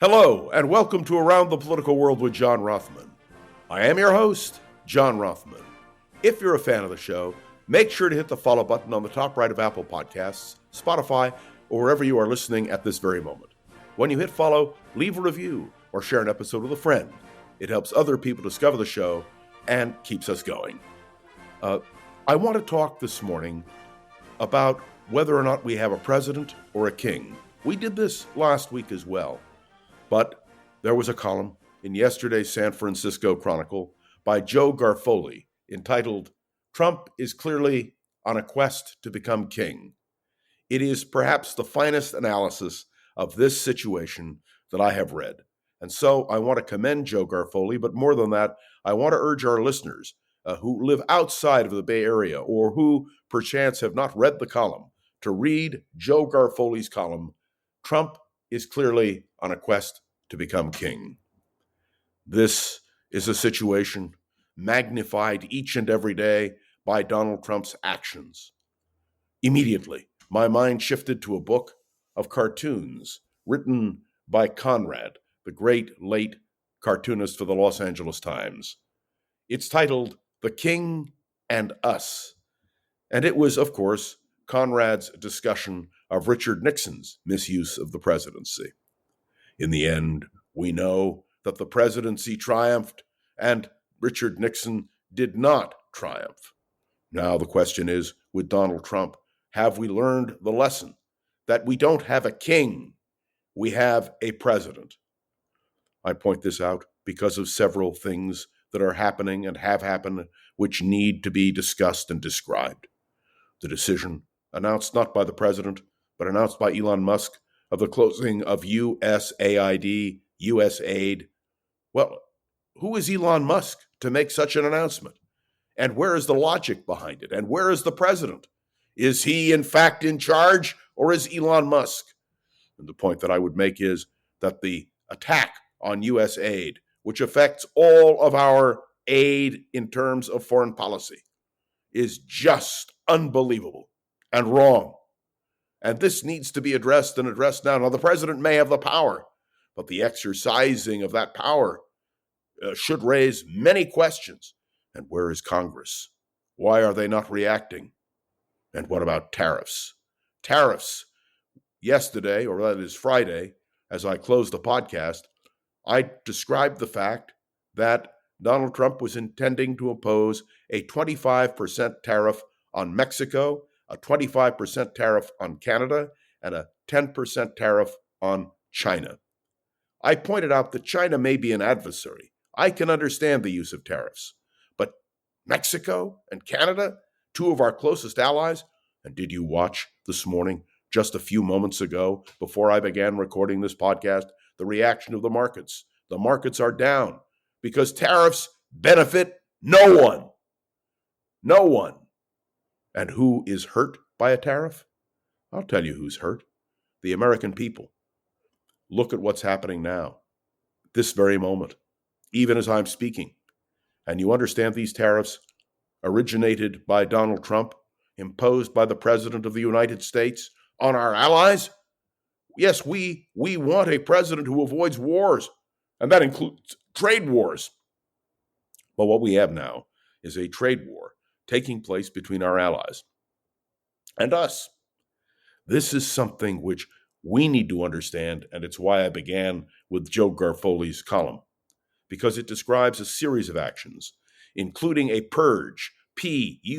Hello, and welcome to Around the Political World with John Rothman. I am your host, John Rothman. If you're a fan of the show, make sure to hit the follow button on the top right of Apple Podcasts, Spotify, or wherever you are listening at this very moment. When you hit follow, leave a review or share an episode with a friend. It helps other people discover the show and keeps us going. I want to talk this morning about whether or not we have a president or a king. We did this last week as well. But there was a column in yesterday's San Francisco Chronicle by Joe Garofoli entitled, "Trump is clearly on a quest to become king." It is perhaps the finest analysis of this situation that I have read. And so I want to commend Joe Garofoli, but more than that, I want to urge our listeners who live outside of the Bay Area or who perchance have not read the column to read Joe Garofoli's column, "Trump is clearly on a quest to become king." This is a situation magnified each and every day by Donald Trump's actions. Immediately, my mind shifted to a book of cartoons written by Conrad, the great late cartoonist for the Los Angeles Times. It's titled "The King and Us," and it was, of course, Conrad's discussion of Richard Nixon's misuse of the presidency. In the end, we know that the presidency triumphed and Richard Nixon did not triumph. Now the question is, with Donald Trump, have we learned the lesson that we don't have a king, we have a president? I point this out because of several things that are happening and have happened which need to be discussed and described. The decision announced not by the president, but announced by Elon Musk, of the closing of USAID, USAID. Well, who is Elon Musk to make such an announcement? And where is the logic behind it? And where is the president? Is he in fact in charge, or is Elon Musk? And the point that I would make is that the attack on USAID, which affects all of our aid in terms of foreign policy, is just unbelievable and wrong. And this needs to be addressed and addressed now. Now, the president may have the power, but the exercising of that power should raise many questions. And where is Congress? Why are they not reacting? And what about tariffs? Tariffs. Yesterday, or that is Friday, as I closed the podcast, I described the fact that Donald Trump was intending to impose a 25% tariff on Mexico, a 25% tariff on Canada, and a 10% tariff on China. I pointed out that China may be an adversary. I can understand the use of tariffs. But Mexico and Canada, two of our closest allies, and did you watch this morning, just a few moments ago, before I began recording this podcast, the reaction of the markets? The markets are down because tariffs benefit no one. No one. And who is hurt by a tariff? I'll tell you who's hurt. The American people. Look at what's happening now, this very moment, even as I'm speaking. And you understand these tariffs originated by Donald Trump, imposed by the President of the United States on our allies? Yes, we want a president who avoids wars, and that includes trade wars. But what we have now is a trade war taking place between our allies and us. This is something which we need to understand, and it's why I began with Joe Garofoli's column, because it describes a series of actions, including a purge, P-U-R-G-E,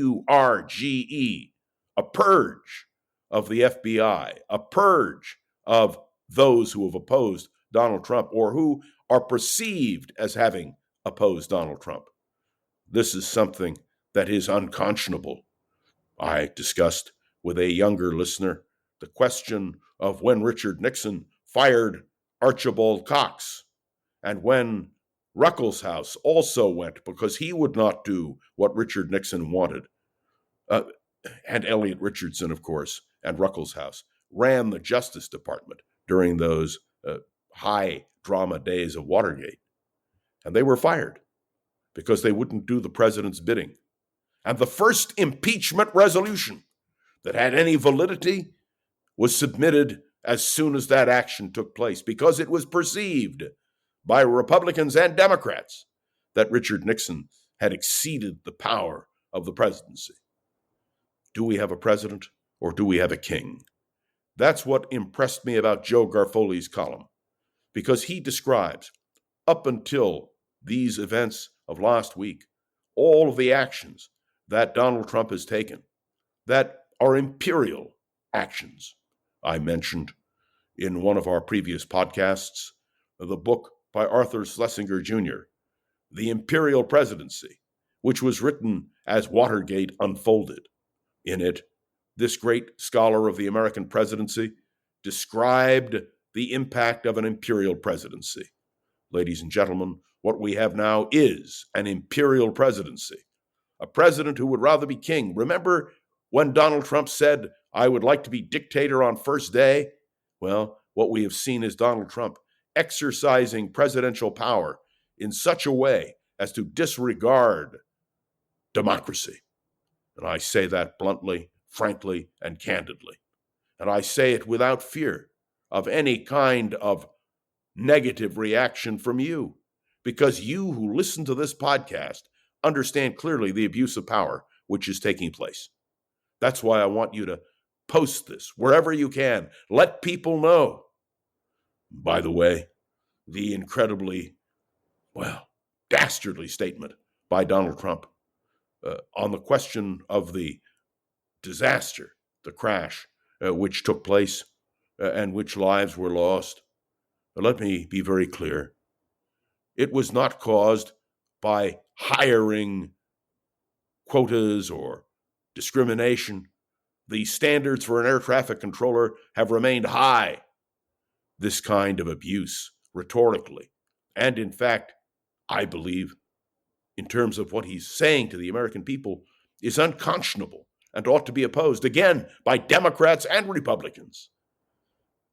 a purge of the FBI, a purge of those who have opposed Donald Trump or who are perceived as having opposed Donald Trump. This is something that is unconscionable. I discussed with a younger listener the question of when Richard Nixon fired Archibald Cox and when Ruckelshaus also went because he would not do what Richard Nixon wanted. And Elliot Richardson, of course, and Ruckelshaus ran the Justice Department during those high drama days of Watergate. And they were fired because they wouldn't do the president's bidding. And the first impeachment resolution that had any validity was submitted as soon as that action took place because it was perceived by Republicans and Democrats that Richard Nixon had exceeded the power of the presidency. Do we have a president or do we have a king? That's what impressed me about Joe Garofoli's column, because he describes, up until these events of last week, all of the actions that Donald Trump has taken that are imperial actions. I mentioned in one of our previous podcasts the book by Arthur Schlesinger Jr., The Imperial Presidency, which was written as Watergate unfolded. In it, this great scholar of the American presidency described the impact of an imperial presidency. Ladies and gentlemen, what we have now is an imperial presidency, a president who would rather be king. Remember when Donald Trump said, "I would like to be dictator on first day"? Well, what we have seen is Donald Trump exercising presidential power in such a way as to disregard democracy. And I say that bluntly, frankly, and candidly. And I say it without fear of any kind of negative reaction from you, because you who listen to this podcast understand clearly the abuse of power which is taking place. That's why I want you to post this wherever you can. Let people know. By the way, the incredibly, dastardly statement by Donald Trump on the question of the disaster, the crash, which took place and which lives were lost. Let me be very clear. It was not caused by hiring quotas or discrimination. The standards for an air traffic controller have remained high. This kind of abuse, rhetorically, and in fact, I believe, in terms of what he's saying to the American people, is unconscionable and ought to be opposed, again, by Democrats and Republicans.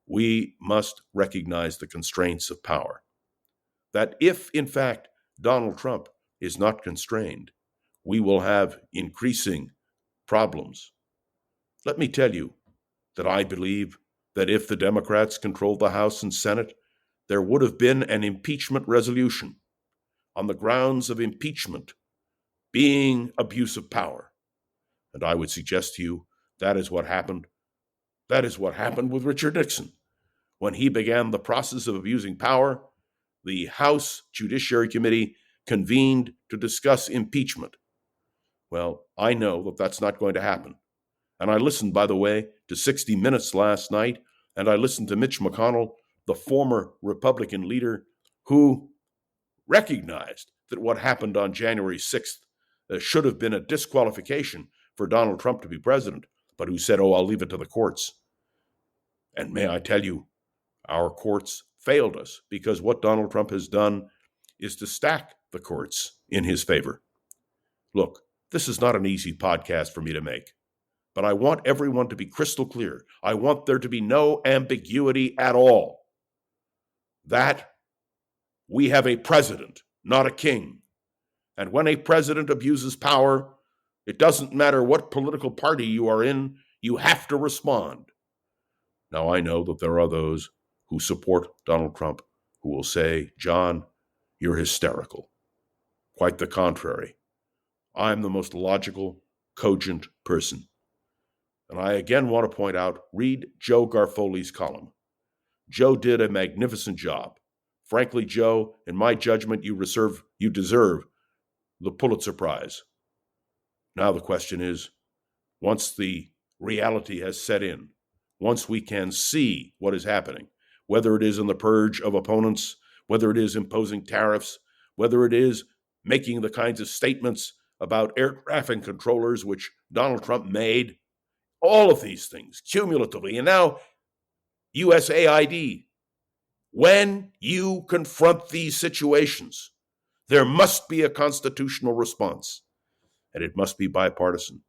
We must recognize the constraints of power. That if, in fact, Donald Trump is not constrained, we will have increasing problems. Let me tell you that I believe that if the Democrats controlled the House and Senate, there would have been an impeachment resolution on the grounds of impeachment being abuse of power. And I would suggest to you that is what happened. That is what happened with Richard Nixon. When he began the process of abusing power, the House Judiciary Committee convened to discuss impeachment. Well, I know that that's not going to happen. And I listened, by the way, to 60 Minutes last night, and I listened to Mitch McConnell, the former Republican leader, who recognized that what happened on January 6th should have been a disqualification for Donald Trump to be president, but who said, I'll leave it to the courts. And may I tell you, our courts failed us because what Donald Trump has done is to stack the courts in his favor. Look, this is not an easy podcast for me to make, but I want everyone to be crystal clear. I want there to be no ambiguity at all. That we have a president, not a king. And when a president abuses power, it doesn't matter what political party you are in, you have to respond. Now, I know that there are those who support Donald Trump who will say, John, you're hysterical. Quite the contrary. I'm the most logical, cogent person. And I again want to point out, read Joe Garofoli's column. Joe did a magnificent job. Frankly, Joe, in my judgment, you deserve the Pulitzer Prize. Now the question is, once the reality has set in, once we can see what is happening, whether it is in the purge of opponents, whether it is imposing tariffs, whether it is making the kinds of statements about air traffic controllers which Donald Trump made, all of these things cumulatively, and now USAID. When you confront these situations, there must be a constitutional response, and it must be bipartisan,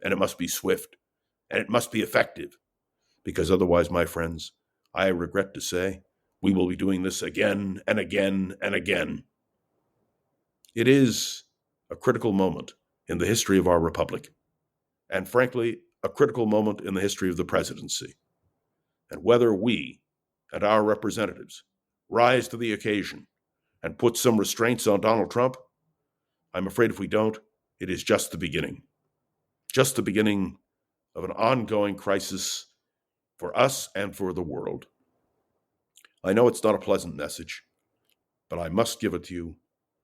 and it must be swift, and it must be effective, because otherwise, my friends, I regret to say, we will be doing this again and again and again. It is a critical moment in the history of our republic, and frankly, a critical moment in the history of the presidency. And whether we and our representatives rise to the occasion and put some restraints on Donald Trump, I'm afraid if we don't, it is just the beginning. Just the beginning of an ongoing crisis for us and for the world. I know it's not a pleasant message, but I must give it to you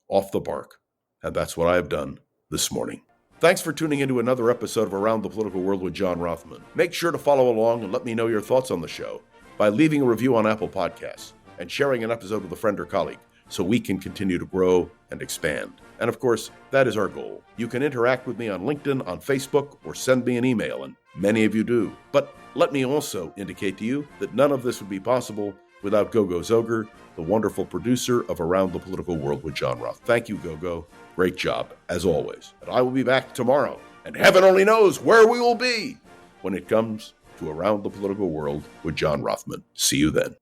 off the bark, and that's what I have done this morning. Thanks for tuning into another episode of Around the Political World with John Rothman. Make sure to follow along and let me know your thoughts on the show by leaving a review on Apple Podcasts and sharing an episode with a friend or colleague so we can continue to grow and expand. And of course, that is our goal. You can interact with me on LinkedIn, on Facebook, or send me an email, and many of you do. But let me also indicate to you that none of this would be possible without Gogo Zoger, the wonderful producer of Around the Political World with John Roth. Thank you, Gogo. Great job, as always. And I will be back tomorrow, and heaven only knows where we will be when it comes to Around the Political World with John Rothman. See you then.